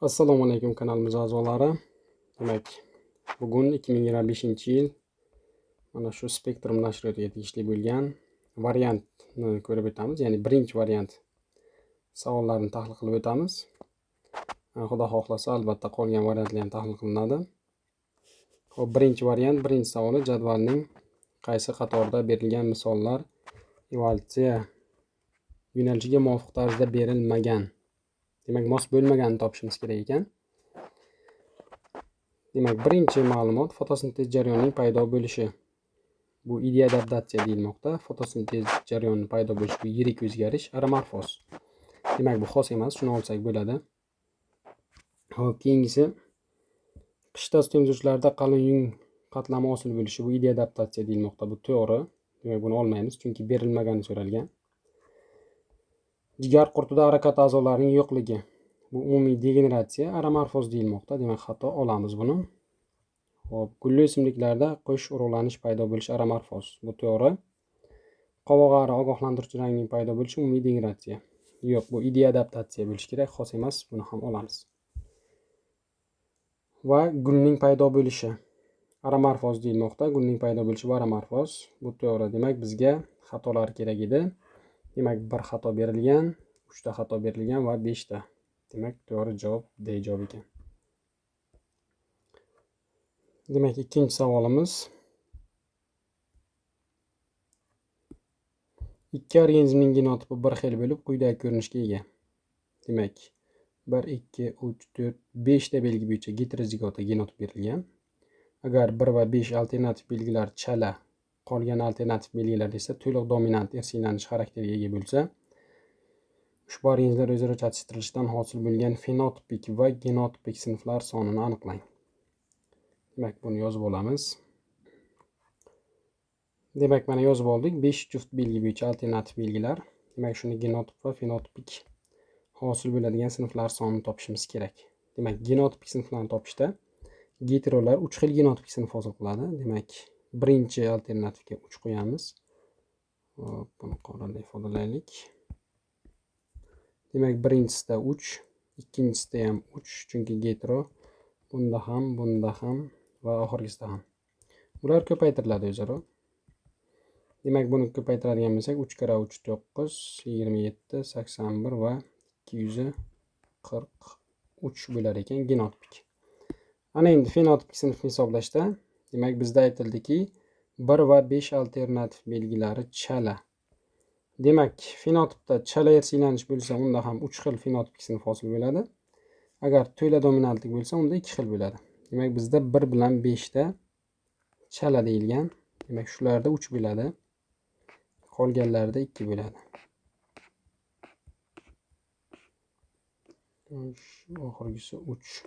Assalomu alaykum kanalimiz a'zolari. Demak, bugun 2025-yil mana shu Spektrum nashriyotiga tegishli bo'lgan variantni ko'rib o'tamiz. Ya'ni birinchi variant savollarni tahlil qilib o'tamiz. Xudo xohlasa albatta qolgan variantlar ham tahlil qilinadi. Xo'p, birinchi variant, birinchi savoli jadvalning qaysi qatorda berilgan misollar evolyutsiya yo'nalishiga muvofiq tarzda berilmagan. Demak, mos bo'lmaganini topishimiz kerak ekan. Demak, birinchi ma'lumot fotosintez jarayonining paydo bo'lishi. Bu ideadaptatsiya deyilmoqda. Fotosintez jarayonining paydo bo'lishi bu yirik o'zgarish, aramorfoz. Demak, bu xos emas, shuni olsak bo'ladi. Xo'p, keyingisi qishda sutemizuvchilarda qalin yung qatlami hosil bo'lishi bu ideadaptatsiya deyilmoqda. Bu to'g'ri. Demak, buni olmaymiz chunki berilmagani so'ralgan. Jigar qurtida harakat a'zolarining yo'qligi. Bu umumiy degeneratsiya, aramorfoz deyilmoqda. Demak, xato, olamiz buni. Xo'p, gulli o'simliklarda qo'sh urug'lanish paydo bo'lishi aramorfoz. Bu to'g'ri. Qovog'ari ogohlantiruvchi rangning paydo bo'lishi umumiy degeneratsiya. Yo'q, bu ideadaptatsiya bo'lishi kerak, xos emas, buni ham olamiz. Va gulning paydo bo'lishi aramorfoz deyilmoqda. Gulning paydo bo'lishi va aramorfoz. Bu to'g'ri. Demak, bizga xatolar kerak edi. Demak, 1 xato berilgan, 3 ta xato berilgan va 5 ta. Demak, to'g'ri javob D javob ekan. Demak, ikkinchi savolimiz. Ikki organizmning genotipi bir xil bo'lib, quyidagi ko'rinishga ega. Demak, 1, 2, 3, 4, 5 ta belgi bo'yicha heterozigota genotip berilgan. Agar 1 va 5 alternativ belgilar chala, qolgan alternativ belgilar esa to'liq dominant irsilanish xarakteriga ega bo'lsa, ushbu organizmlar o'zaro chatishtirishidan hosil bo'lgan fenotipik va genotipik sinflar sonini aniqlang. Demak, buni yozib olamiz. Demak, mana yozib oldik. 5 juft belgi bo'yicha alternativ belgilar. Demak, shuni genotip va fenotipik hosil bo'ladigan sinflar sonini topishimiz kerak. Demak, genotipik sinflarni topishda geterolar 3 xil genotipik sinf hosil qiladi. Demak, birinchi alternativga 3 qo'yamiz. Hop, buni qorada ifodalaylik. Demak, birinchisida 3, ikkinchisida ham 3, chunki getero bunda ham va oxirgisida ham. Bular ko'paytiriladi o'zaro. Demak, buni ko'paytiradigan bo'lsak, 3 kara 3 9, 27, 81 va 243 bo'lar ekan genotipik. Ana endi fenotipik sinfni hisoblashda, demak, bizda aytildiki, 1 va 5 alternativ belgilari chala. Demak, fenotipda chala irsilanish bo'lsa, unda ham 3 xil fenotipik sinf hosil bo'ladi. Agar to'la dominantlik bo'lsa, unda 2 xil bo'ladi. Demak, bizda 1 bilan 5 ta chala deyilgan. Demak, shularda 3 bo'ladi. Qolganlarida 2 bo'ladi. Oxirgisi 3.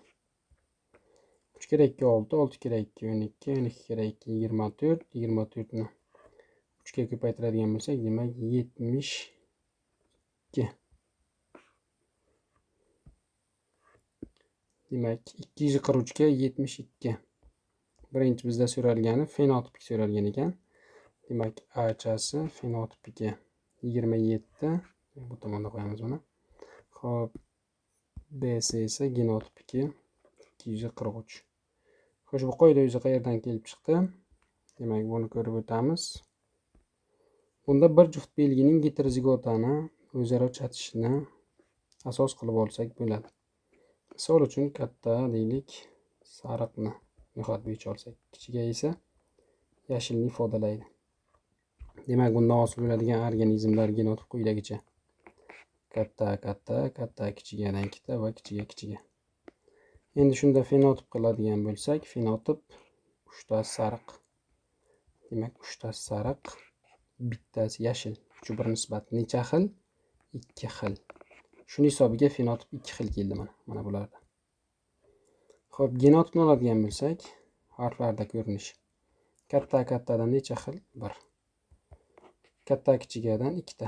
3 kere 2 6, 6 kere 2 12, 12 kere 2 24, 24 ni 3 ga ko'paytiradigan bo'lsak, demak 72. Demak, 243 ga 72. Birinchi bizda so'ralgani fenotipik so'ralgan ekan. Demak, A-chasi fenotipiki 27. Bu tomonda qo'yamiz buni. Xo'p, B-si esa genotipiki 243. Xo'sh, bu qoida o'zi qayerdan kelib chiqdi? Demak, buni ko'rib o'tamiz. Bunda bir juft belgining heterozigotani o'zaro chatishini asos qilib olsak bo'ladi. Misol uchun katta deylik, sariqni nihot bo'yicha olsak, kichiga esa yashilni ifodalaydi. Demak, bundan hosil bo'ladigan organizmlar genotip quyidagicha. Katta, kichigadan ikkita va kichiga. Endi shunda fenotip qiladigan bo'lsak, fenotip 3 ta sariq. Demak, 3 ta sariq, bittasi yashil. Shu bir nisbat necha xil? 2 xil. Shuni hisobiga fenotip 2 xil keldi mana bularda. Xo'p, genotipni oladigan bo'lsak, harflarda ko'rinish. Kattadan necha xil? 1. Katta kichigadan 2 ta.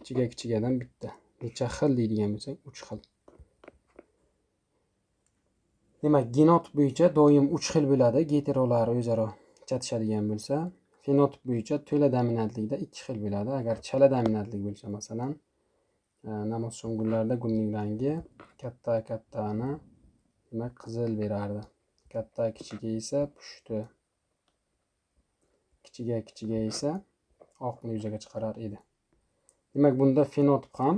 Kichigadan 1 ta. Necha xil deydigan bo'lsak, 3 xil. Demak, genotip bo'yicha doim 3 xil bo'ladi. Geterolar o'zaro chatishadigan bo'lsa, fenotip bo'yicha to'la dominantlikda 2 xil bo'ladi. Agar chala dominantlik bo'lsa, masalan, namoz kunlarida gulning rangi kattani demak qizil berardi. Katta kichiga esa pushti. Kichiga esa oqni yuzaga chiqarar edi. Demak, bunda fenotip ham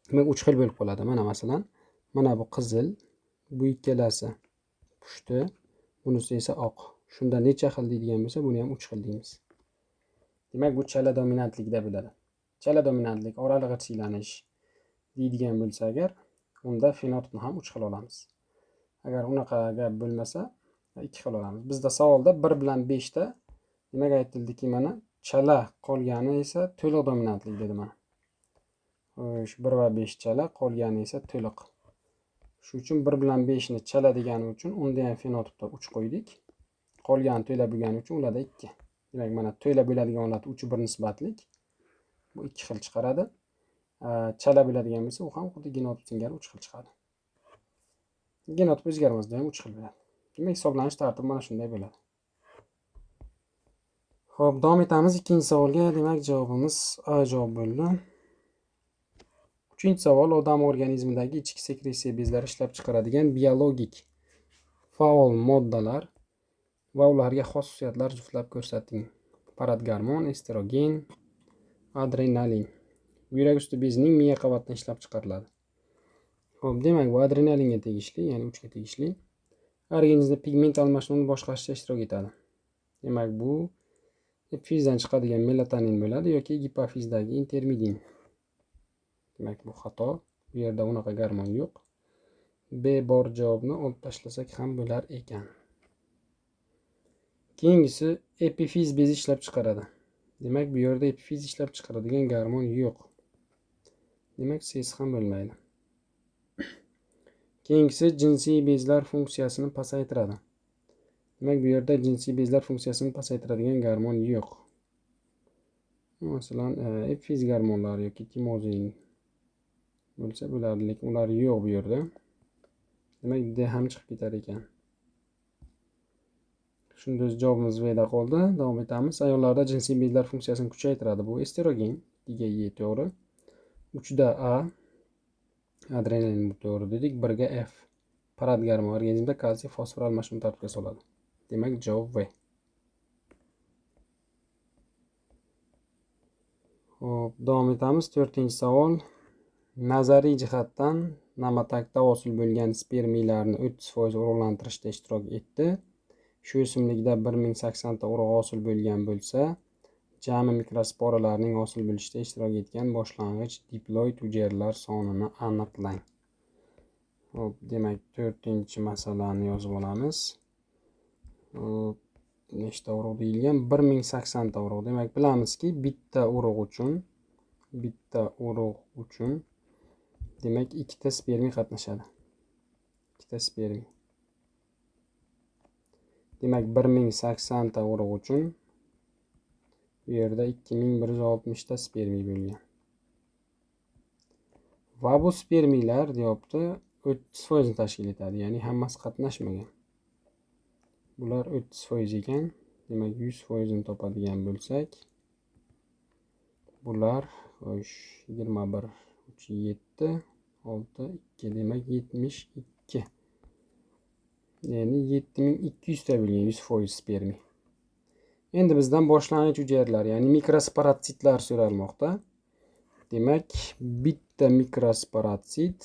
demak 3 xil bo'lib qoladi. Mana masalan, mana bu qizil, bu ikkalasi pushti, bunisi esa oq. Shunda necha xil deydigan bo'lsa, buni ham 3 xil deymiz. Demak, bu chala dominantlikda bo'ladi. Chala dominantlik, oralig'i siylanish deydigan bo'lsa agar, unda fenotipni ham 3 xil olamiz. Agar unaqa gap bo'lmasa, 2 xil olamiz. Bizda savolda 1 bilan 5 ta demak aytildiki, mana chala qolgani esa to'liq dominantlik dedi mana. Xo'sh, 1 va 5 chala, qolgani esa to'liq. Shu uchun 1 bilan 5 ni chala degani uchun unda ham fenotipda 3 qo'ydik. Qolgani to'la bo'lgani uchun ularda 2. Demak, mana to'la bo'ladigan holat 3/1 nisbatlik. Bu 2 xil chiqaradi. Chala bo'ladigan bo'lsa, u ham xuddi genotip singari 3 xil chiqadi. Genotip o'zgarmasda ham 3 xil bo'ladi. Demak, hisoblanish tartibi mana shunday bo'ladi. Xo'p, davom etamiz ikkinchi savolga. Demak, javobimiz A javob bo'ldi. Uchinchi savol: odam organizmidagi ichki sekresiya bezlari ishlab chiqaradigan biologik faol moddalar va ularga xos xususiyatlar juftlab ko'rsating. Paratgormon, estrogen, adrenalin. Buyrak usti bezining miya qavatidan ishlab chiqariladi. Xo'p, demak, bu adrenalinga tegishli, ya'ni 3 ga tegishli. Organizmda pigment almashinuvini boshqarishda ishtirok etadi. Demak, bu epifizdan chiqadigan melatonin bo'ladi yoki gipofizdagi intermedin. Demak, bu xato. Bu yerda unaqa gormon yo'q. B bor javobni olib tashlasak ham bo'lar ekan. Keyingisi epifiz bezi ishlab chiqaradi. Demak, bu yerda epifiz ishlab chiqaradigan gormon yo'q. Demak, C'si ham bo'lmaydi. Keyingisi jinsiy bezlar funksiyasini pasaytiradi. Demak, bu yerda jinsiy bezlar funksiyasini pasaytiradigan gormon yo'q. Masalan, epifiz gormonlari yoki timozin bo'lsa bo'ladi, lekin ular yo'q bu yerda. Demak, D ham chiqib ketar ekan. Shunda javobimiz V da qoldi. Davom etamiz. Ayollarda jinsiy bezlar funksiyasini kuchaytiradi. Bu estrogen, ga E to'g'ri. 3 da A, adrenalin to'g'ri dedik. 1 ga F. Paratgormon organizmda kalsiy fosfor almashinuvini tartibga soladi. Demak, javob V. Xo'p, davom etamiz. 4-savol. Nazariy jihatdan namatakda hosil bo'lgan spermiyalarni 30% urug'lantirishda ishtirok etdi. Shu o'simlikda 1080 ta urug' hosil bo'lgan bo'lsa, jami mikrosporalarning hosil bo'lishida ishtirok etgan boshlang'ich diploid hujayralar sonini aniqlang. Xo'p, demak, 4-masalani yozib olamiz. Nechta urug' deyilgan? 1080 ta urug'. Demak, bilamizki, bitta urug' uchun demak 2 ta spermiy qatnashadi. 2 ta spermiy. Demak, 1080 ta urug' uchun bu yerda 2160 ta spermiy bo'lgan. Va bu spermiylar deyapti 30% tashkil etadi, ya'ni hammasi qatnashmagan. Bular 30% ekan. Demak, 100% topadigan bo'lsak, bular 21 3 7 6 2 demak 72. Ya'ni 7200 ta bo'lgan 100% spermiy. Endi bizdan boshlang'ich hujayralar, ya'ni mikrosporatitlar so'ralmoqda. Demak, bitta mikrosporatsit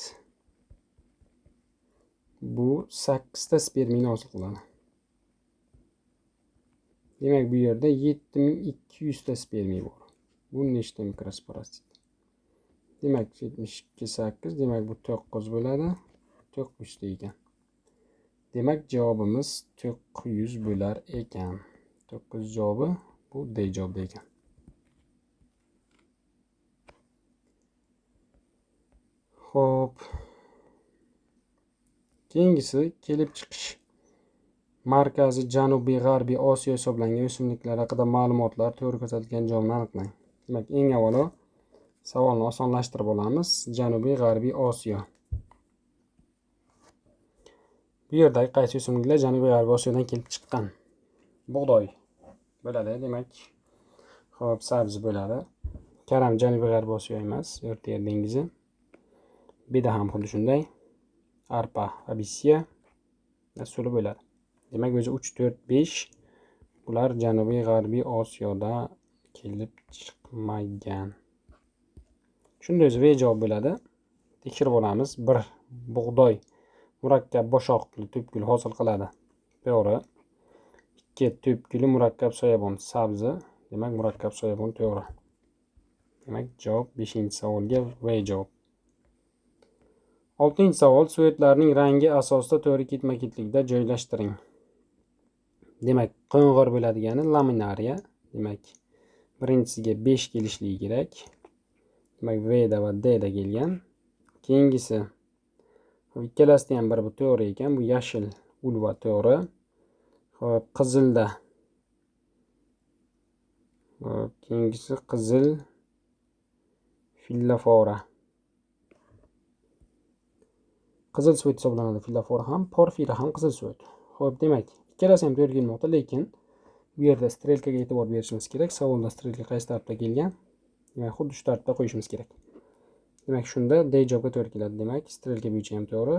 bu 8 ta spermiyni hosil qiladi. Demak, bu yerda 7200 ta spermiy bor. Bu nechta mikrosporatsit? Demak, 72 8, demak bu 9 bo'ladi. 900 ta ekan. Demak, javobimiz 900 bo'lar ekan. 9 javobi bu D javobi ekan. Xo'p. Keyingisi kelib chiqish markazi Janubiy G'arbiy Osiyo hisoblangan o'simliklar haqida ma'lumotlar to'g'ri ko'rsatilgan joyni aniqlang. Demak, eng avvalo savolni osonlashtirib olamiz. Janubiy G'arbiy Osiyo. Bu yerdagi qaysi o'simliklar Janubiy G'arbiy Osiyodan kelib chiqqan? Bug'doy bo'ladi, demak. Xo'p, sabzi bo'ladi. Karam Janubiy G'arbiy Osiyo emas, O'rta Yer dengizi. Beda ham xuddi shunday. Arpa Abisiya suli bo'ladi. Demak, o'zi 3, 4, 5 bular Janubiy G'arbiy Osiyoda kelib chiqmagan. Shunda o'zi V javob bo'ladi. Tekshirib olamiz. 1. Bug'doy murakkab boshoqli to'pgul hosil qiladi. To'g'ri. 2. To'pguli murakkab soyabon sabzi. Demak, murakkab soyabon to'g'ri. Demak, javob 5-savolga V javob. 6-savol. Suvetlarning rangi asosida to'g'ri ketma-ketlikda joylashtiring. Demak, qo'ng'ir bo'ladigani laminariya. Demak, birinchisiga 5 kelishligi kerak. Demak, V da va D da kelgan. Keyingisi ikkalasida ham bir bu to'g'ri ekan. Bu yashil ulva to'g'ri. Xo'p, qizilda. Keyingisi qizil fillafora. Qizil suvet hisoblanadi. Fillafora ham, porfira ham qizil suvet. Xo'p, demak, ikkalasi ham to'g'ri kelmoqda, lekin bu yerda strelkaga e'tibor berishimiz kerak. Savolda strelka qaysi tarafda kelgan? Demak, xuddi shu tarafda qo'yishimiz kerak. Demak, shunda D javobga to'g'ri keladi. Demak, strelka bo'yicha ham to'g'ri.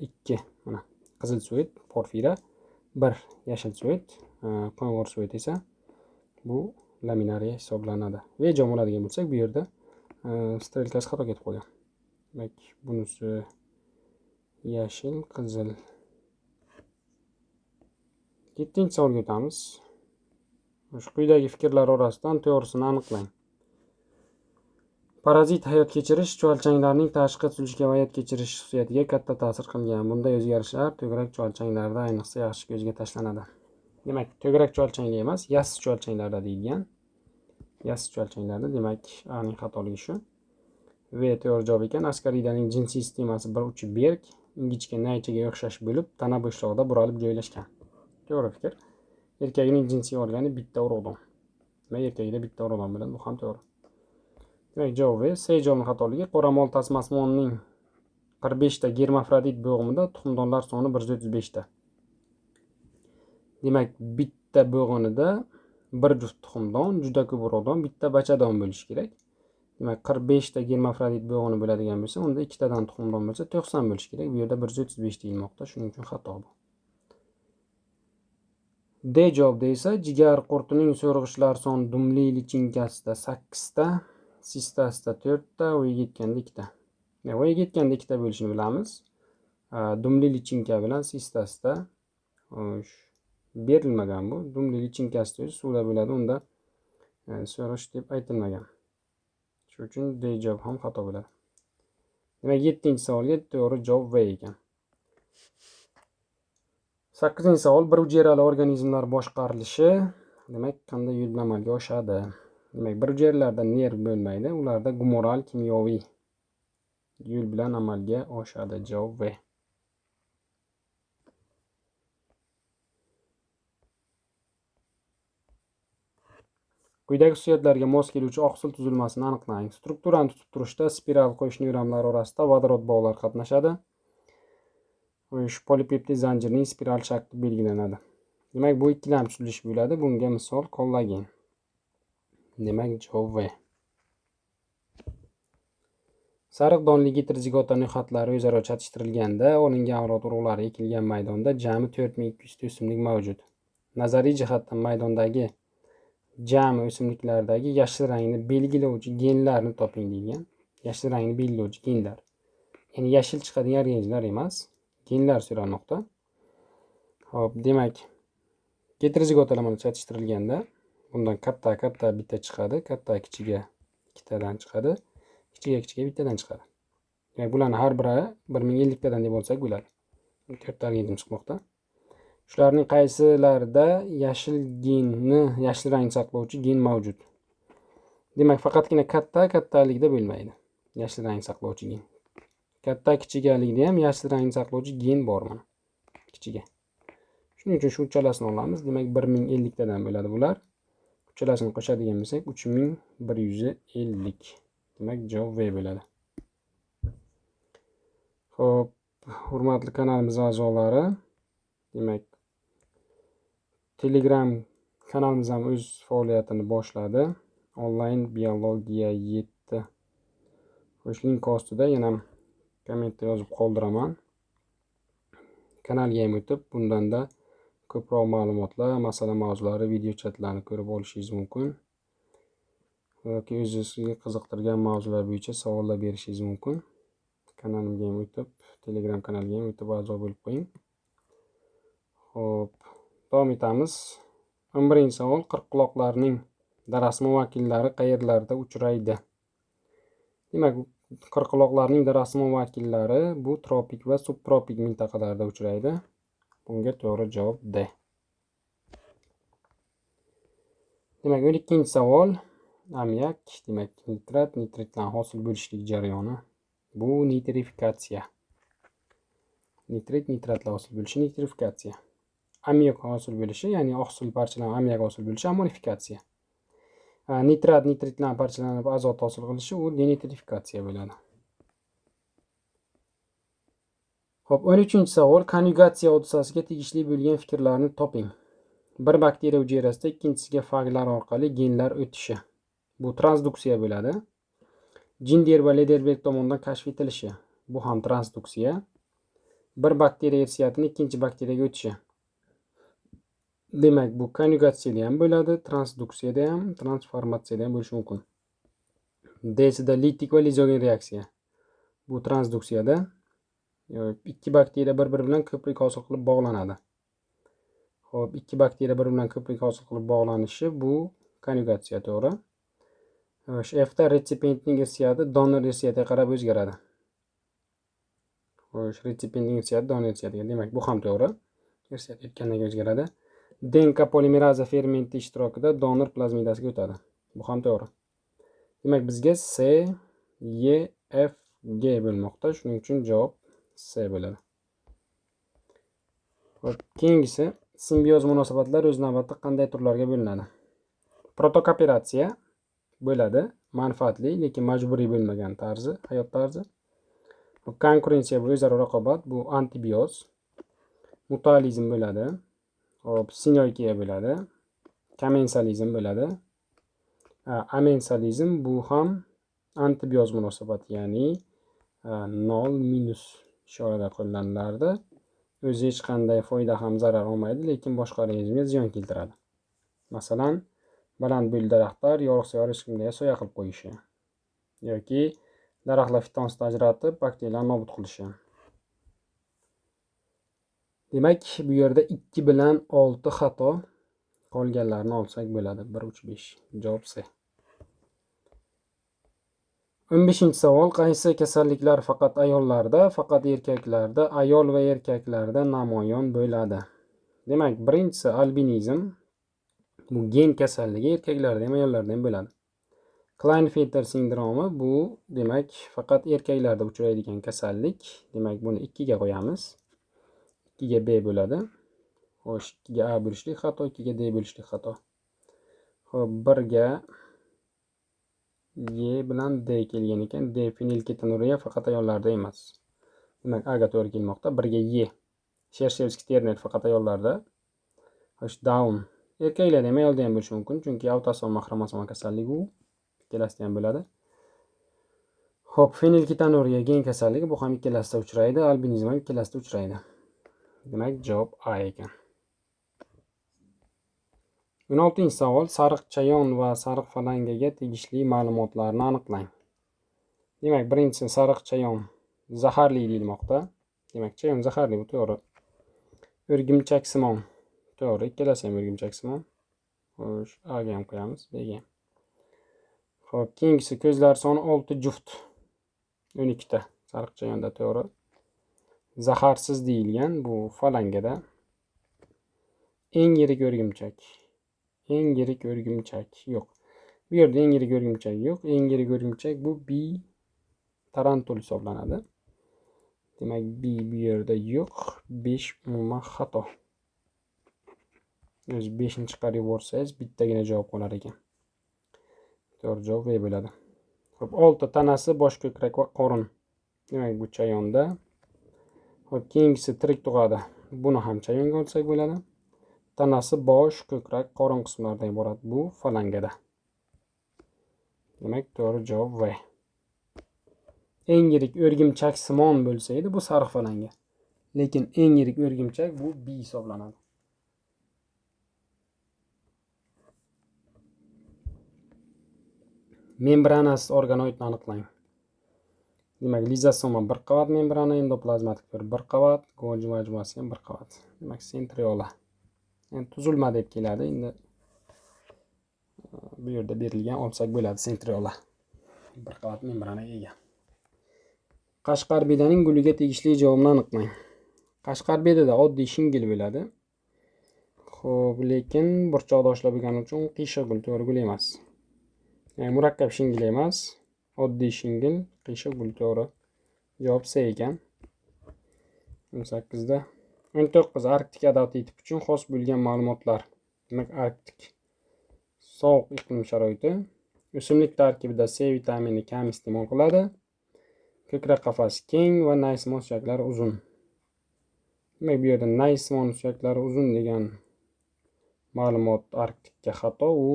2 mana qizil suvet, porfira, 1 yashil suvet, qo'ng'ir suvet esa bu laminariya hisoblanadi. V javob oladigan bo'lsak, bu yerda strelkasi xato ketib qolgan. Demak, bunisi yashil, qizil. 7-savolga o'tamiz. Quyidagi fikrlar orasidan to'g'risini aniqlang. Parazit hayot kechirish chuvalchanglarning tashqi tuzilishiga va hayot kechirish xususiyatiga katta ta'sir qilgan. Bunday o'zgarishlar to'garak chuvalchanglarda ayniqsa yaxshi ko'zga tashlanadi. Demak, to'garak chuvalchangli emas, yassi chuvalchanglarda deyilgan. Yassi chuvalchanglarda, demak, A'ning xatoligi shu. V to'g'ri javob ekan. Askariydaning jinsiy sistemasi bir uchi berk, ingichka naychaga o'xshash bo'lib, tana bo'shlig'ida buralib joylashgan. To'g'ri fikr. Erkakning jinsiy organi bitta urug'don. Demak, erkakda bitta urug'don bo'ladi, bu ham to'g'ri. Demak, javob V. C javobining xatoligi. Qoramol tasmasmonning 45 ta germafrodit bo'g'imida tuxumdonlar soni 135 ta. Demak, bitta bo'g'inida bir juft tuxumdon, juda ko'p urug'don, bitta bachadon bo'lishi kerak. Demak, 45 ta germafrodit bo'g'ini bo'ladigan bo'lsa, unda 2 tadan tuxumdon bo'lsa 90 bo'lishi kerak. Bu yerda 135 deyilmoqda, shuning uchun xato bu. D javobda esa jigar qurtining so'rg'ichlar soni dumli lichinkasida 8 ta, sistasida 4 ta, o'yiga yetganda 2 ta. O'yiga yetganda 2 ta bo'lishini bilamiz. Dumli lichinka bilan sistasida berilmagan bu. Dumli lichinkasida suvda bo'ladi, unda so'rg'ich deb aytilmagan. Shuning uchun D javob ham xato bo'ladi. Demak, 7-savolga to'g'ri javob V ekan. 8-savol. Bir hujayrali organizmlar boshqarilishi, demak, qanday yo'l bilan amalga oshadi? Demak, bir hujayralarda nerv bo'lmaydi, ularda gumoral kimyoviy yo'l bilan amalga oshadi. Javob V. Quyidagi xususiyatlarga mos keluvchi oqsil tuzilmasini aniqlang. Strukturani tutib turishda spiral qo'sh neyronlar orasida vodorod bog'lar qatnashadi. Shu polipeptid zanjirining spiral shakli belgilanadi. Demak, bu ikkilam tuzilish bo'ladi. Bunga misol kollagen. Demak, javob V. Sariq donli heterozigota no'xatlari o'zaro chatishtirilganda olingan avlod urug'lari ekilgan maydonda jami 4200 ta o'simlik mavjud. Nazariy jihatdan maydondagi jami o'simliklardagi yashil rangni belgilovchi genlarni toping deyilgan. Yashil rangni belgilovchi genlar. Ya'ni yashil chiqadigan rentgenlar emas, genlar so'ralmoqda. Xo'p, demak, heterozigotalar chatishtirilganda bundan katta bitta chiqadi, katta kichiga ikkitadan chiqadi, kichiga bittadan chiqadi. Demak, bularning har biri 1050 tadan deb olsak bo'ladi. 4 ta gen chiqmoqda. Shularning qaysilarida yashil rang saqlovchi gen mavjud? Demak, faqatgina kattalikda bo'lmaydi. Yashil rang saqlovchi gen. Katta kichigalikda ham yashil rang saqlovchi gen bor mana. Kichiga. Shuning uchun shu uchalasini olamiz. Demak, 1050 tadan bo'ladi bular. Uchalasini qo'shadigan bo'lsak 3150. Demak, javob V bo'ladi. Xo'p, hurmatli kanalimiz a'zolari, demak, Telegram kanalimiz ham o'z faoliyatini boshladi. Onlayn biologiya 7. Xo'sh, link ostida yana kommentda yozib qoldiraman. Kanalga ham o'tib, bundanda ko'proq ma'lumotlar, masala mavzulari, video chatlarni ko'rib olishingiz mumkin. Yoki o'zingizga qiziqtirgan mavzular bo'yicha savollar berishingiz mumkin. Kanalimga ham o'tib, Telegram kanaliga ham o'tib a'zo bo'lib qo'ying. Xo'p, davom etamiz. 11-savol. Qirqquloqlarning darasma vakillari qayerlarda uchraydi? Demak, qirqquloqlarning darasma vakillari bu tropik va subtropik mintaqalarda uchraydi. Bunga to'g'ri javob D. Demak, 12-savol. Ammiak, demak, nitrat, nitritdan hosil bo'lishlik jarayoni. Bu nitrifikatsiya. Nitrit, nitratlar hosil bo'lishi nitrifikatsiya. Ammiak hosil bo'lishi, ya'ni oqsil parchalanib ammiak hosil bo'lishi amonifikatsiya. Nitrat, nitritlar parchalanib azot hosil qilishi u denitrifikatsiya bo'ladi. Xo'p, 13-savol. Konjugatsiya hodisasiga tegishli bo'lgan fikrlarni toping. Bir bakteriya hujayrasida ikkinchisiga faglar orqali genlar o'tishi. Bu transduksiya bo'ladi. Jinder va Lederberg tomonidan kashf etilishi. Bu ham transduksiya. Bir bakteriya irsiyatini ikkinchi bakteriyaga o'tishi. Demak, bu konjugatsiyada ham bo'ladi, transduksiyada ham, transformatsiyada ham bo'lishi mumkin. D'sida litik va lizogen reaksiya. Bu transduksiyada ikki bakteriya bir-biri bilan ko'prik hosil qilib bog'lanadi. Xo'p, ikki bakteriya bir-biri bilan ko'prik hosil qilib bog'lanishi bu konjugatsiya, to'g'ri. F'da retsipiyentning irsiyati donor irsiyatiga qarab o'zgaradi. Xo'sh, retsipiyentning irsiyati donor irsiyatiga. Demak, bu ham to'g'ri. Irsiyat etgandan o'zgaradi. DNK polimeraza fermenti ishtirokida donor plazmidasiga o'tadi. Bu ham to'g'ri. Demak, bizga C, E, F, G bo'lmoqda. Shuning uchun javob C bo'ladi. Xo'p, keyingisi simbioz munosabatlar o'z navbatida qanday turlarga bo'linadi? Protokooperatsiya bo'ladi, manfaatli, lekin majburiy bo'lmagan tarzi, hayot tarzi. Konkurensiya bu o'zaro raqobat, bu antibioz. Mutualizm bo'ladi. Hop, sinyoikiya bo'ladi. Komensalizm bo'ladi. Amensalizm bu ham antibioz munosabat, ya'ni 0- ishorada qo'llanilardi. O'zi hech qanday foyda ham zarar olmaydi, lekin boshqa organizmga ziyon keltiradi. Masalan, baland bo'yli daraxtlar yorug'-sayyor hech kimga soya qilib qo'yishi yoki daraxtlar fitonsini ajratib, bakteriyalarni nobud qilishi. Demak, bu yerda 2 bilan 6 xato, qolganlarini olsak bo'ladi. 1, 3, 5. Javob C. 15-savol. Qaysi kasalliklar faqat ayollarda, faqat erkaklarda, ayol va erkaklarda namoyon bo'ladi? Demak, birinchisi albinizm. Bu gen kasalligi, erkaklarda ham ayollarda ham bo'ladi. Klinefelter sindromi bu demak faqat erkaklarda uchraydigan kasallik. Demak, buni 2 ga qo'yamiz. 2 ga B bo'ladi. Xo'sh, 2 ga A bo'lishlik xato, 2 ga D bo'lishlik xato. Xo'p, 1 ga E bilan D kelgan ekan. D fenilketonuriya faqat ayollarda emas. Demak, A ga to'g'ri kelmoqda. 1 ga E. Shershevski-Terner faqat ayollarda. Xo'sh, Down erkaklarda ham ayolda ham bo'lishi mumkin, chunki avtosomal xromosom kasalligi u. Ikkalasida ham bo'ladi. Xo'p, fenilketonuriya gen kasalligi, bu ham ikkalasida uchraydi, albinizm ham ikkalasida uchraydi. Demak, javob A ekan. 16-savol. Sariq chayon va sariq falangaga tegishli ma'lumotlarni aniqlang. Demak, birinchisi sariq chayon zaharli deyilmoqda. Demak, chayon zaharli, bu to'g'ri. O'rgimchaksimon to'g'ri, ikkalasi ham o'rgimchaksimon. Xo'sh, A ga ham qo'yamiz, B ga ham. Xo'p, keyingisi ko'zlar soni 6 juft. 12 ta. Sariq chayonda to'g'ri. Zaharsiz deyilgan, bu falangada. Eng yirik o'rgimchak. Eng yirik o'rgimchak yo'q. Bu yerda eng yirik o'rgimchak yo'q. Eng yirik o'rgimchak bu B tarantul hisoblanadi. Demak, B bu yerda yo'q. 5 umuman xato. O'zi 5 ni chiqarib yuborsangiz bittagina javob qolar ekan. To'g'ri javob B bo'ladi. Xo'p, 6 tanasi bosh, ko'krak va qorin. Demak, bu chayonda. Xo'p, keyingisi tirik tug'adi. Buni ham chayonga olsak bo'ladi. Tanasi bosh, ko'krak, qorin qismlaridan iborat. Bu falangada. Demak, to'g'ri javob V. Eng yirik o'rgimchak simon bo'lsa edi, bu sariq falanga. Lekin eng yirik o'rgimchak bu B hisoblanadi. Membranasiz organoidni aniqlang. Demak, lizosoma bir qavat membrana, endoplazmatik turi bir qavat, Golgi majmuasi ham bir qavat. Demak, sentriola. Endi tuzilma deb keladi. Endi bu yerda berilgan olsak bo'ladi sentriola. Bir qavat membranaga ega. Qashqarbedaning guliga tegishli javobni aniqlang. Qashqarbedada oddiy shingil bo'ladi. Xo'p, lekin burchoqda ushlab bo'lgani uchun qiyshiq gul, to'g'ri gul emas. Yani murakkab shingil emas, oddiy shingil, qiyshiq gul, to'g'ri. Javob C ekan. 18 da 19 Arktik adabiyot tip uchun xos bo'lgan ma'lumotlar. Demak, Arktik sovuq iqlim sharoiti. O'simlik tarkibida C vitamini kam iste'mol qiladi. Ko'krak qafasi keng va naysimon suyaklari uzun. Demak, bu yerda naysimon suyaklari uzun degan ma'lumot Arktikka xato, u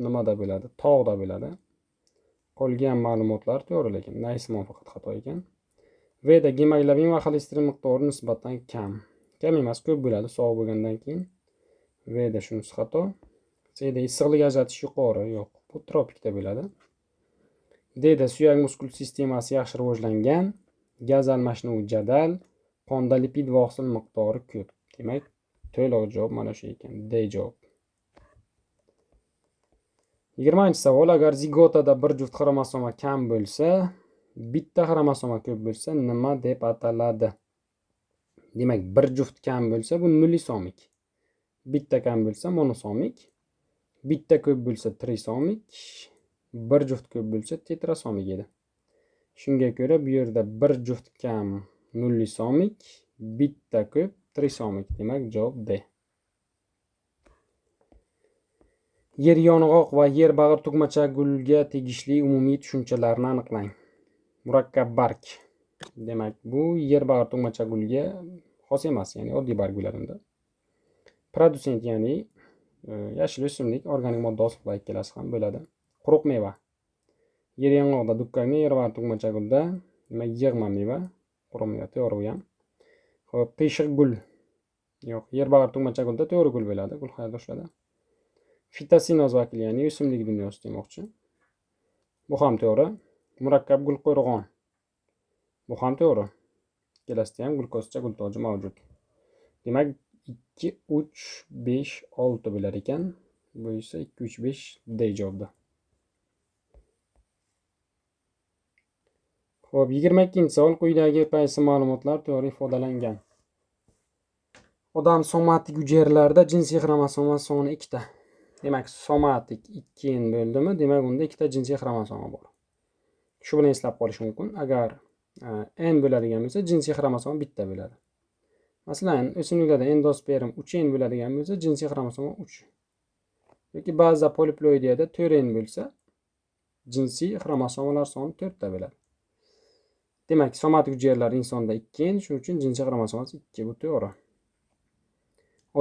nimada bo'ladi? Tog'da bo'ladi. Qolgan ma'lumotlar to'g'ri, lekin naysimon faqat xato ekan. Vda gemoglobin va xolesterin miqdori nisbatan kam. Kam emas, ko'p bo'ladi sovuq bo'lgandan keyin. Vda shunisi xato. C'da issiqlik ajratish yuqori, yo'q. Bu tropikda bo'ladi. D'da suyak muskul sistemasi yaxshi rivojlangan, gaz almashinuvi jadal, qonda lipid va oqsil miqdori ko'p. Demak, to'liq javob mana shu ekan. D javob. 20-savol. Agar zigotada bir juft xromosoma kam bo'lsa, bitta xromosoma ko'p bo'lsa, nima deb ataladi? Demak, bir juft kam bo'lsa, bu nulisomik. Bitta kam bo'lsa, monosomik. Bitta ko'p bo'lsa, trisomik. Bir juft ko'p bo'lsa, tetrasomik edi. Shunga ko'ra, bu yerda bir juft kam nulisomik, bitta ko'p trisomik. Demak, javob D. Yer yong'oq va yer bag'ir tugmacha gulga tegishli umumiy tushunchalarni aniqlang. Murakkab barg. Demak, bu yer bag'ir tugmacha gulga xos emas, ya'ni oddiy barg bo'ladi unda. Produsent, ya'ni yashil o'simlik, organik modda oziqlar ikkalasi ham bo'ladi. Quruq meva. Yer yong'oqda dukkakni, yer bag'ir tugmacha gulda, demak, yig'ma meva, quruq meva, to'g'ri bu ham. Xo'p, qiyshiq gul. Yo'q, yer bag'ir tugmacha gulda to'g'ri gul bo'ladi, gul qayerda ushladi? Fitosinoz vakili, ya'ni o'simlik dunyosi demoqchi. Bu ham to'g'ri. Murakkab gul qo'rg'on. Bu ham to'g'ri. Ikkalasida ham glukozcha gul toji mavjud. Demak, 2, 3, 5, 6 bo'lar ekan. Bu esa 2, 3, 5 D javobda. Xo'p, 22-savol. Quyidagi qaysi ma'lumotlar to'g'ri ifodalangan? Odam somatik hujayralarida jinsiy xromosoma soni 2 ta. Demak, somatik 2 bo'ldimi? Demak, unda 2 ta jinsiy xromosoma bor. Shu bilan eslab qolish mumkin. Agar n bo'ladigan bo'lsa, jinsiy xromosoma bitta bo'ladi. Masalan, o'simliklarda endosperm 3n bo'ladigan bo'lsa, jinsiy xromosoma 3. Yoki ba'zida poliploidiyada 4n bo'lsa, jinsiy xromosomalar soni 4 ta bo'ladi. Demak, somatik hujayralar insonda 2n, shuning uchun jinsiy xromosomasi 2, bu to'g'ri.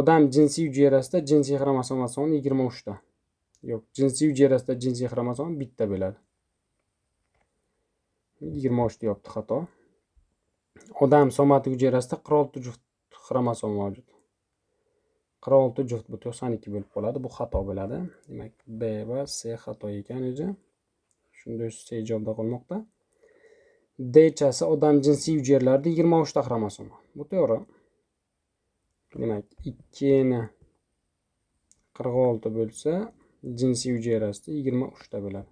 Odam jinsiy hujayrasida jinsiy xromosoma soni 23 ta. Yo'q, jinsiy hujayrasida jinsiy xromosoma bitta bo'ladi. 23 deyapti, xato. Odam somatik hujayrasida 46 juft xromosoma mavjud. 46 juft, bu 92 bo'lib qoladi, bu xato bo'ladi. Demak, B va C xato ekan o'zi. Shunda C javobda qolmoqda. D-chasi odam jinsiy hujayralarida 23 ta xromosoma. Bu to'g'ri. Demak, 2 ni 46 bo'lsa, jinsiy hujayrasida 23 ta bo'ladi.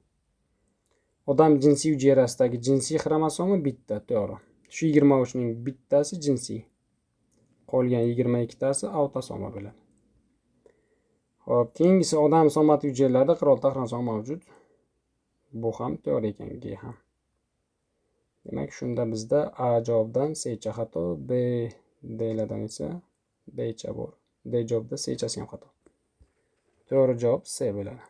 Odam jinsiy hujayrasidagi jinsiy xromosoma bitta, to'g'ri. Shu 23 ning bittasi jinsiy. Qolgan 22 tasi avtosoma bo'ladi. Xo'p, keyingisi odam somatik hujayralarida 46 ta xromosoma mavjud. Bu ham to'g'ri ekan, G ham. Demak, shunda bizda A javobdan C cha xato, B D'lardan esa D cha bor. D javobda C chasi ham xato. To'g'ri javob C bo'ladi.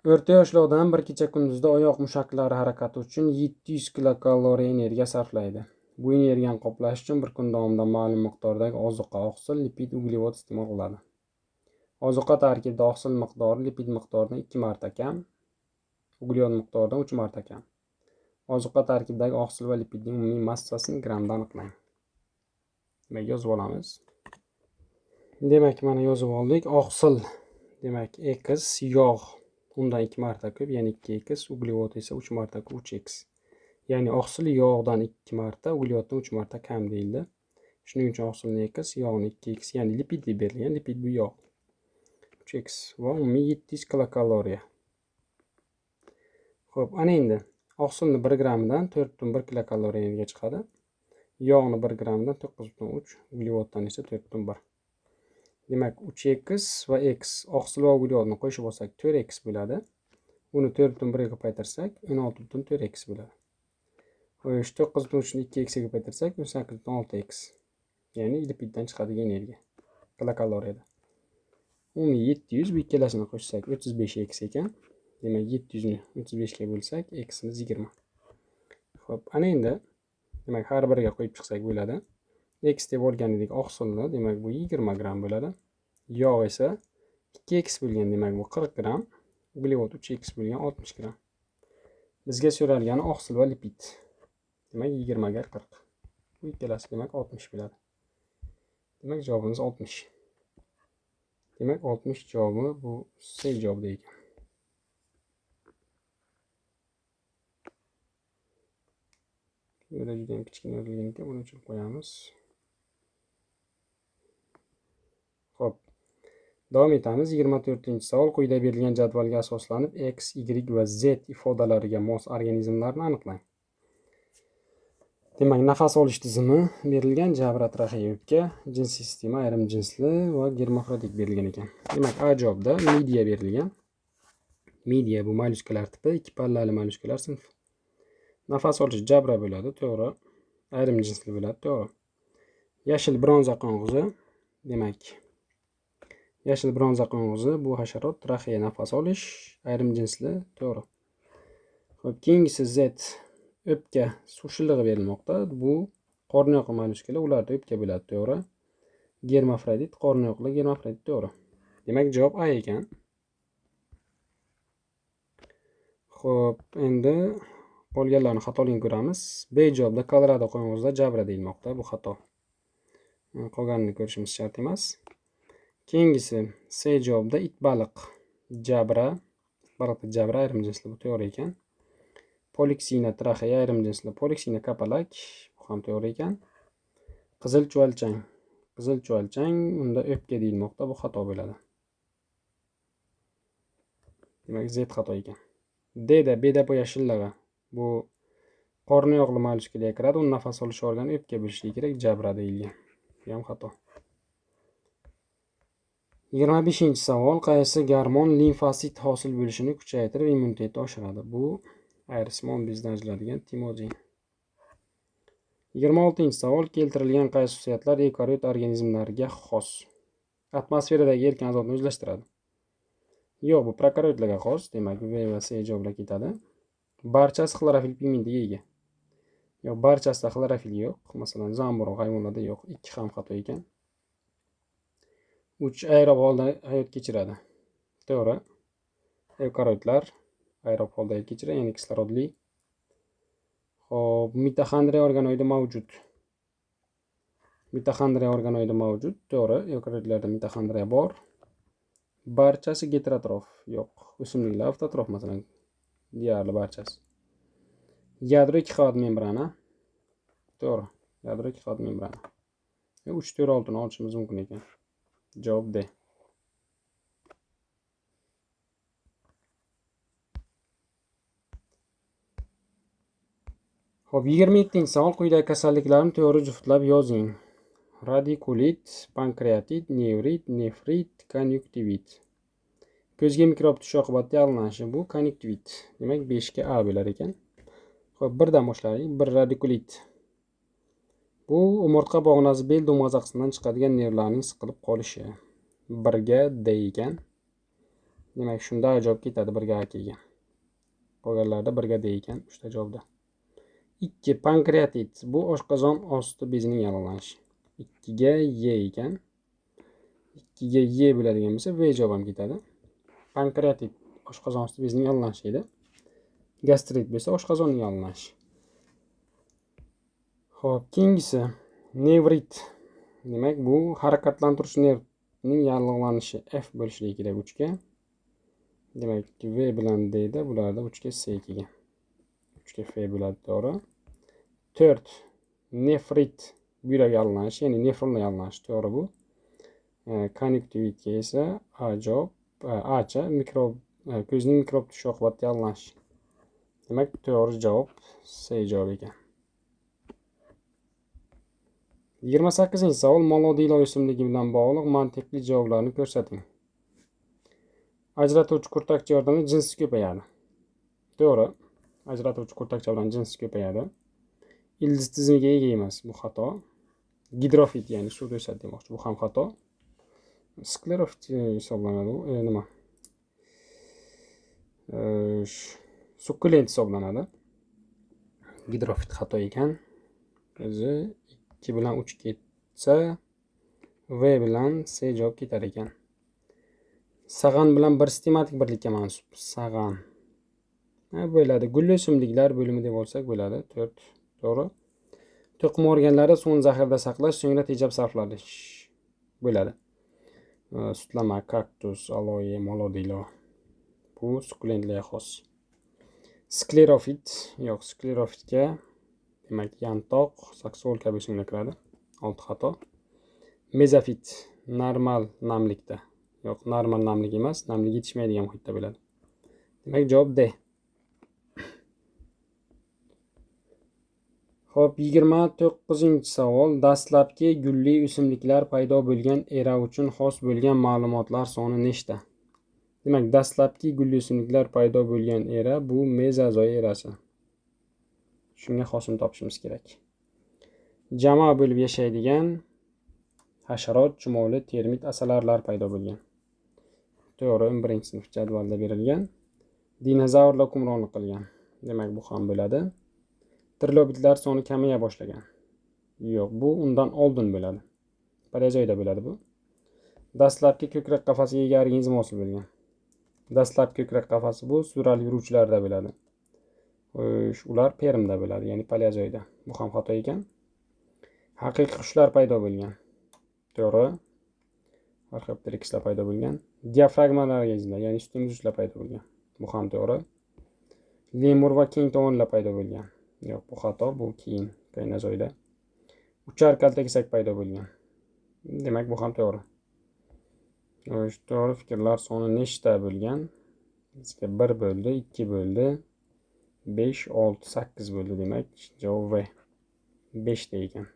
O'rta yoshli odam bir kecha kunduzda oyoq mushaklari harakati uchun 700 kilokaloriya energiya sarflaydi. Bu energiyani qoplash uchun bir kun davomida ma'lum miqdordagi ozuqa, oqsil, lipid, uglevod iste'mol qiladi. Ozuqa tarkibida oqsil miqdori lipid miqdoridan 2 marta kam, uglevod miqdoridan 3 marta kam. Ozuqa tarkibidagi oqsil va lipidning umumiy massasini grammda aniqlang. Demak, yozib olamiz. Demak, mana yozib oldik. Oqsil demak x, yog' undan 2 marta ko'p, ya'ni 2x, uglevod esa 3 marta ko'p, 3x. Ya'ni oqsil yog'dan 2 marta, uglevoddan 3 marta kam deyildi. Shuning uchun oqsilni x, yog'ni 2x, ya'ni lipid deb berilgan. Lipid bu yog'. 3x va umumiy 700 kilokaloriya. Xo'p, ana endi oqsilni 1 grammidan 4,1 kilokaloriyaga chiqadi. Yog'ni 1 grammidan 9,3, uglevoddan esa 4,1. Demak, 3x va x oqsil va uglevodni qo'shib olsak 4x bo'ladi. Uni 4,1 ga ko'paytirsak 16,4x bo'ladi. Xo'sh, 9,3 ni 2x ga ko'paytirsak 18,6x. Ya'ni lipiddan chiqadigan energiya kilokaloriyada. Umumiy 700, bu ikkalasini qo'shsak 35x ekan. Demak, 700 ni 35 ga bo'lsak x'imiz 20. Xo'p, ana endi demak har biriga qo'yib chiqsak bo'ladi. X deb olgan edik oqsilni, demak bu 20 gram bo'ladi. Yog' esa 2x bo'lgan, demak bu 40 gram. Uglevod 3x bo'lgan 60 gram. Bizga so'ralgani oqsil va lipid. Demak 20 ga 40. Bu ikkalasi demak 60 bo'ladi. Demak javobimiz 60. Demak 60 javobi bu C javobida ekan. Burada juda ham kichkina yozilgan ekan, buni o'chirib qo'yamiz. Xo'p. Davom etamiz. 24-savol. Quyida berilgan jadvalga asoslanib x, y va z ifodalariga mos organizmlarni aniqlang. Demak, nafas olish tizimi berilgan, jabra, traxeya, o'pka, jinsiy sistema, ayrim jinsli va germafrodit berilgan ekan. Demak, A javobda midiya berilgan. Midiya bu mollyuskalar tipi, ikki pallali mollyuskalar sinfi. Nafas olish jabra bo'ladi, to'g'ri. Ayrim jinsli bo'ladi, to'g'ri. Yashil bronza qo'ng'izi, demak, yashil bronza qo'ng'izi bu hasharot, traxeya, nafas olish, ayrim jinsli, to'g'ri. Xo'p, keyingisi Z, o'pka suv shilig'i berilmoqda. Bu qornioqli mollyuskalar, ularda o'pka bo'ladi, to'g'ri. Germafrodit, qornioqli germafrodit, to'g'ri. Demak, javob A ekan. Xo'p, endi qolganlarni xatoligini ko'ramiz. B javobda Kolorado qo'ng'izida jabra deyilmoqda, bu xato. Qolganini ko'rishimiz shart emas. Keyingisi C javobda it baliq jabra, baliqda jabra ayrim jinsli, bu to'g'ri ekan. Poliksina traxeya ayrim jinsli, poliksina kapalak, bu ham to'g'ri ekan. Qizil chuvalchang, qizil chuvalchang unda o'pka deyilmoqda, bu xato bo'ladi. Demak, Z xato ekan. D'da bedapoya shillig'i, bu qornioqli mollyuskaga kiradi, uni nafas olish organi o'pka bo'lishi kerak, jabra deyilgan. Bu ham xato. 25-savol. Qaysi gormon limfosit hosil bo'lishini kuchaytirib immunitetni oshiradi? Bu ayrismon bezdan ajraladigan timogen. 26-savol. Keltirilgan qaysi xususiyatlar ekariot organizmlariga xos? Atmosferadagi erkin azotni o'zlashtiradi. Yo'q, bu prokariotlarga xos, demak B va C javoblar ketadi. Barchasi xlorofil pigmentiga ega. Yo'q, barchasida xlorofil yo'q. Masalan, zamburug' hayvonlarda yo'q. 2 ham xato ekan. 3 aerob holda hayot kechiradi. To'g'ri. Evkariyotlar aerob holda hayot kechiradi, ya'ni kislorodli. Xo'p, mitoxondriya organoidi mavjud. Mitoxondriya organoidi mavjud, to'g'ri. Evkariyotlarda mitoxondriya bor. Barchasi heterotrof, yo'q. O'simliklar avtotrof, masalan, deyarli barchasi. Yadro 2 qavat membrana. To'g'ri. Yadro 2 qavat membrana. 3, 4, 6 ni olishimiz mumkin ekan. Javob D. Xo'p, 27-savol. Quyidagi kasalliklarni to'g'ri juftlab yozing. Radikulit, pankreatit, nevrit, nefrit, konjunktivit. Ko'zga mikrob tushishi oqibatida yallig'lanishi, bu konjunktivit. Demak, 5 ga A bo'lar ekan. Xo'p, birdan boshlaylik. 1 radikulit. Bu umurtqa bog'nasi bel do'maza qismidan chiqadigan nervlarning siqilib qolishi. 1 ga D ekan. Demak, shunda javob ketadi, 1 ga A kelgan. Qolganlarda 1 ga D ekan, 3 ta javobda. 2 pankreatit. Bu oshqozon osti bezining yallig'lanishi. 2 ga Y ekan. 2 ga y bo'ladigan bo'lsa v javob ham ketadi. Pankreatit oshqozon osti bezining yallig'lanishi edi. Gastrit bo'lsa oshqozonning yallig'lanishi. Xo'p, keyingisi nevrit. Demak, bu harakatlantirish nervning yallig'lanishi F bo'lishligi kerak 3 ga. Demak, V bilan D da bularda 3 ga C kelgan. 3 ga F bo'ladi, to'g'ri. 4 nefrit buyrak yallig'lanishi, ya'ni nefronlar yallig'lanishi, to'g'ri bu. Konjunktivitga esa A javob, A-cha mikrob ko'zning mikrob tushishi oqibatida yallig'lanishi. Demak, to'g'ri javob C javob ekan. 28-savol molodiylo o'simligi bilan bog'liq mantiqli javoblarni ko'rsating. Ajratuvchi kurtakcha yordamida jinsi ko'payadi. To'g'ri. Ajratuvchi kurtakcha bilan jinsi ko'payadi. Ildiz tizimiga ega emas, bu xato. Gidrofit, ya'ni suvda o'sadi demoqchi, bu ham xato. Sklerofit hisoblanadi u, nima? Sukkulent hisoblanadi. Gidrofit xato ekan. O'zi 2 bilan 3 ketsa V bilan C javob ketar ekan. Sag'an bilan bir sistematik birlikka mansub. Sag'an. Bo'ladi. Gulli o'simliklar bo'limi deb olsak bo'ladi. 4. To'g'ri. To'qima organlari suvni zaxirada saqlash, so'ngra tejab sarflash bo'ladi. Sutlama, kaktus, aloe, molodiylo. Bu sukkulentlarga xos. Sklerofit, yo'q, sklerofitga demak yantoq, saksovul kabi o'simliklar kiradi. 6 xato. Mezofit normal namlikda. Yo'q, normal namlik emas, namlik yetishmaydigan muhitda bo'ladi. Demak, javob D. Xo'p, 29-savol. Dastlabki gulli o'simliklar paydo bo'lgan era uchun xos bo'lgan ma'lumotlar soni nechta? Demak, dastlabki gulli o'simliklar paydo bo'lgan era bu mezozoy erasi. Shunga xosini topishimiz kerak. Jamoa bo'lib yashaydigan hasharot, chumoli, termit, asalarilar paydo bo'lgan. To'g'ri, 1-sinf jadvalda berilgan. Dinozavrlar hukmronlik qilgan. Demak, bu ham bo'ladi. Trilobitlar soni kamaya boshlagan. Yo'q, bu undan oldin bo'ladi. Paleozoyda bo'ladi bu. Dastlabki ko'krak qafasiga ega organizm hosil bo'lgan. Dastlabki ko'krak qafasi bu sural yuruvchilarda bo'ladi. Ular Permda bo'ladi, ya'ni paleozoyda. Bu ham xato ekan. Haqiqiy qushlar paydo bo'lgan. To'g'ri. Arxeopteryxlar paydo bo'lgan. Diafragmalar organizmlar, ya'ni suti emizuvchilar paydo bo'lgan. Bu ham to'g'ri. Lemur va keng tovonlar paydo bo'lgan. Yo'q, bu xato, bu keyin kaynozoyda. Uchar kaltakesak paydo bo'lgan. Demak, bu ham to'g'ri. To'g'ri fikrlar soni nechta bo'lgan? Bizga 1 bo'ldi, 2 bo'ldi, 5, 6, 8 bo'ldi. Demak, javob V. 5 ta ekan.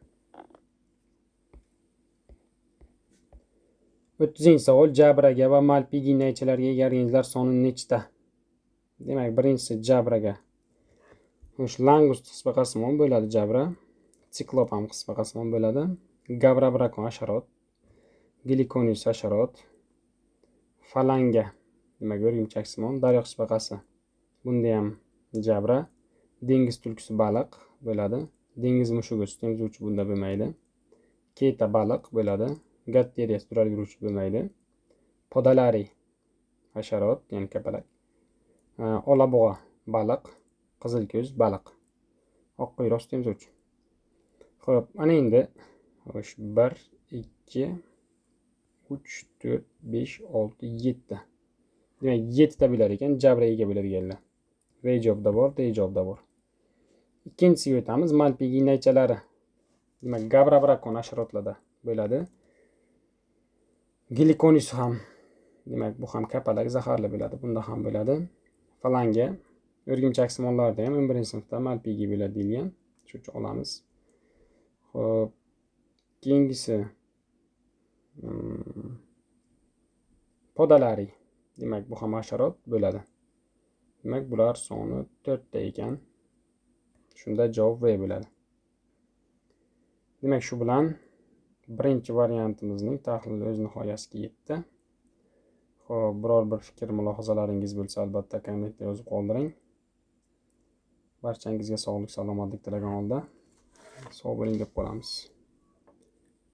30-savol. Jabraga va malpigin naychalarga ega organizmlar soni nechta? Demak, birinchisi jabraga. Langust qismaqasimon bo'ladi jabra. Siklop ham qismaqasimon bo'ladi. Gavrabrakon hasharot. Gelikonus hasharot. Falanga, demak, o'rgimchaksimon, daryo qismaqasi. Bunda ham jabra. Dengiz tulkisi baliq bo'ladi. Dengiz mushugi sut emizuvchi bunda bo'lmaydi. Keta baliq bo'ladi. Gatteriya sural yuruvchi bo'lmaydi. Podalari hasharot, ya'ni kapalak. Olabug'a baliq, qizil ko'z baliq. Oq quyruq sut emizuvchi. Xo'p, ana endi 1, 2, 3, 4, 5, 6, 7. Demak, 7 ta bo'lar ekan, jabra ega bo'ladiganlar. V javobda bor, D javobda bor. Ikkinchisiga o'tamiz, malpigin naychalari. Demak, gavrabrakon hasharotlarda bo'ladi. Gelikonus ham, demak, bu ham kapalak, zaharli bo'ladi. Bunda ham bo'ladi. Falanga, o'rgimchaksimonlarda ham 1-sinfda malpigi bo'ladi deyilgan. Shuning uchun olamiz. Xo'p, keyingisi podalari. Demak, bu ham hasharot bo'ladi. Demak, bular soni 4 ta ekan. Shunda javob V bo'ladi. Demak, shu bilan birinchi variantimizning tahlili o'z nihoyasiga yetdi. Xo'p, biror bir fikr, mulohazalaringiz bo'lsa, albatta kommentda yozib qoldiring. Barchangizga sog'lik, salomatlik tilagan holda sog' bo'ling deb qolamiz.